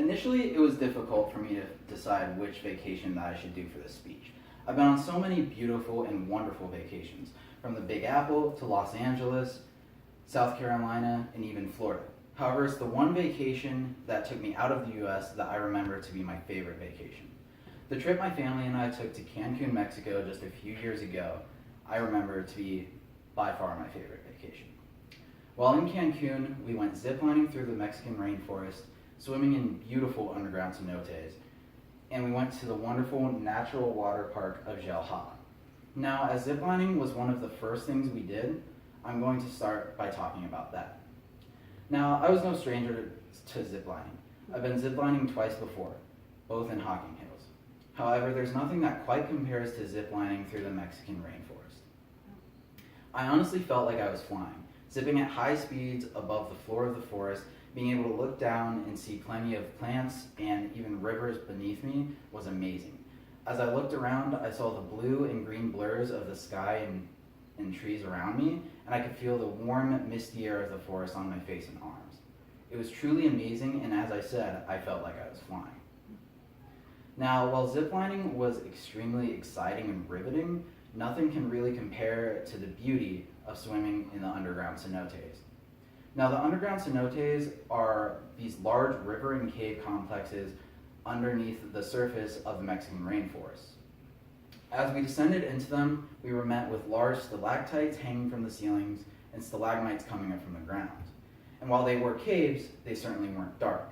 Initially, it was difficult for me to decide which vacation that I should do for this speech. I've been on so many beautiful and wonderful vacations, from the Big Apple to Los Angeles, South Carolina, and even Florida. However, it's the one vacation that took me out of the US that I remember to be my favorite vacation. The trip my family and I took to Cancun, Mexico just a few years ago, I remember to be by far my favorite vacation. While in Cancun, we went ziplining through the Mexican rainforest, swimming in beautiful underground cenotes, and we went to the wonderful natural water park of Xel-Há. Now, as ziplining was one of the first things we did, I'm going to start by talking about that. Now, I was no stranger to ziplining. I've been ziplining twice before, both in Hocking Hills. However, there's nothing that quite compares to ziplining through the Mexican rainforest. I honestly felt like I was flying, zipping at high speeds above the floor of the forest. Being able to look down and see plenty of plants and even rivers beneath me was amazing. As I looked around, I saw the blue and green blurs of the sky and trees around me, and I could feel the warm, misty air of the forest on my face and arms. It was truly amazing, and as I said, I felt like I was flying. Now, while ziplining was extremely exciting and riveting, nothing can really compare to the beauty of swimming in the underground cenotes. Now, the underground cenotes are these large river and cave complexes underneath the surface of the Mexican rainforest. As we descended into them, we were met with large stalactites hanging from the ceilings and stalagmites coming up from the ground. And while they were caves, they certainly weren't dark.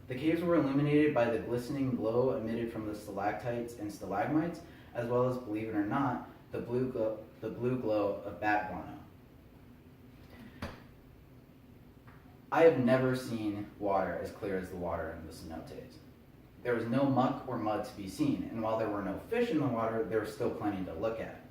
The caves were illuminated by the glistening glow emitted from the stalactites and stalagmites, as well as, believe it or not, the blue glow of bat guano. I have never seen water as clear as the water in the cenotes. There was no muck or mud to be seen, and while there were no fish in the water, there was still plenty to look at.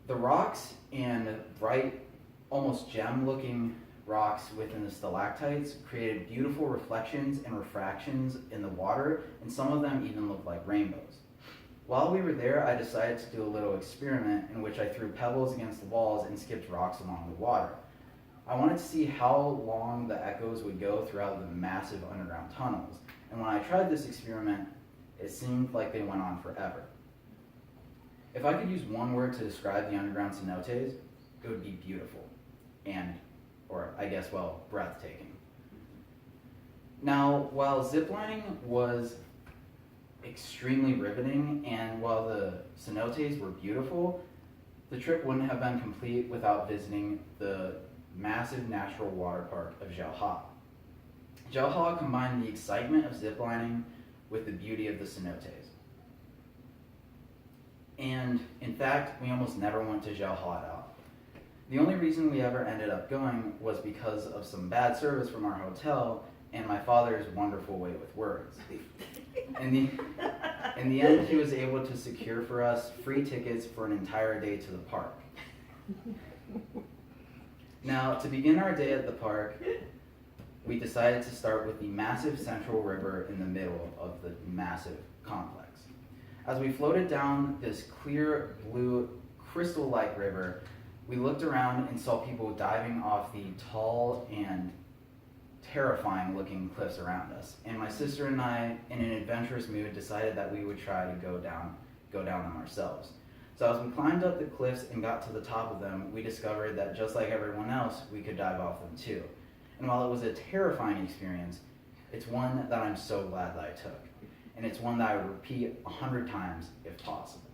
The rocks and bright, almost gem-looking rocks within the stalactites created beautiful reflections and refractions in the water, and some of them even looked like rainbows. While we were there, I decided to do a little experiment in which I threw pebbles against the walls and skipped rocks along the water. I wanted to see how long the echoes would go throughout the massive underground tunnels, and when I tried this experiment, it seemed like they went on forever. If I could use one word to describe the underground cenotes, it would be beautiful, breathtaking. Now, while ziplining was extremely riveting, and while the cenotes were beautiful, the trip wouldn't have been complete without visiting the massive natural water park of Xel-Há. Xel-Há combined the excitement of ziplining with the beauty of the cenotes. And in fact, we almost never went to Xel-Há at all. The only reason we ever ended up going was because of some bad service from our hotel and my father's wonderful way with words. In the end, he was able to secure for us free tickets for an entire day to the park. Now, to begin our day at the park, we decided to start with the massive central river in the middle of the massive complex. As we floated down this clear, blue, crystal-like river, we looked around and saw people diving off the tall and terrifying-looking cliffs around us. And my sister and I, in an adventurous mood, decided that we would try to go down them ourselves. So as we climbed up the cliffs and got to the top of them, we discovered that just like everyone else, we could dive off them too. And while it was a terrifying experience, it's one that I'm so glad that I took. And it's one that I would repeat 100 times if possible.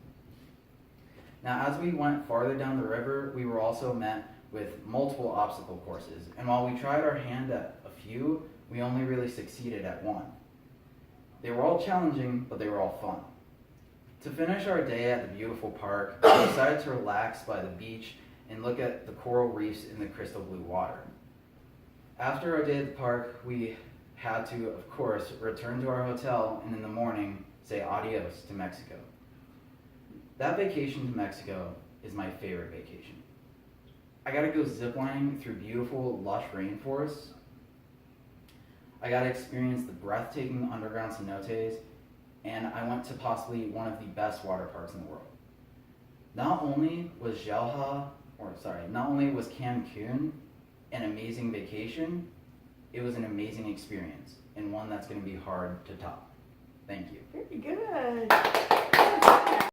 Now, as we went farther down the river, we were also met with multiple obstacle courses. And while we tried our hand at a few, we only really succeeded at one. They were all challenging, but they were all fun. To finish our day at the beautiful park, we decided to relax by the beach and look at the coral reefs in the crystal blue water. After our day at the park, we had to, of course, return to our hotel and in the morning say adios to Mexico. That vacation to Mexico is my favorite vacation. I got to go ziplining through beautiful, lush rainforests. I got to experience the breathtaking underground cenotes, and I went to possibly one of the best water parks in the world. Not only was Cancun an amazing vacation, It was an amazing experience and one that's going to be hard to top. Thank you. Very good.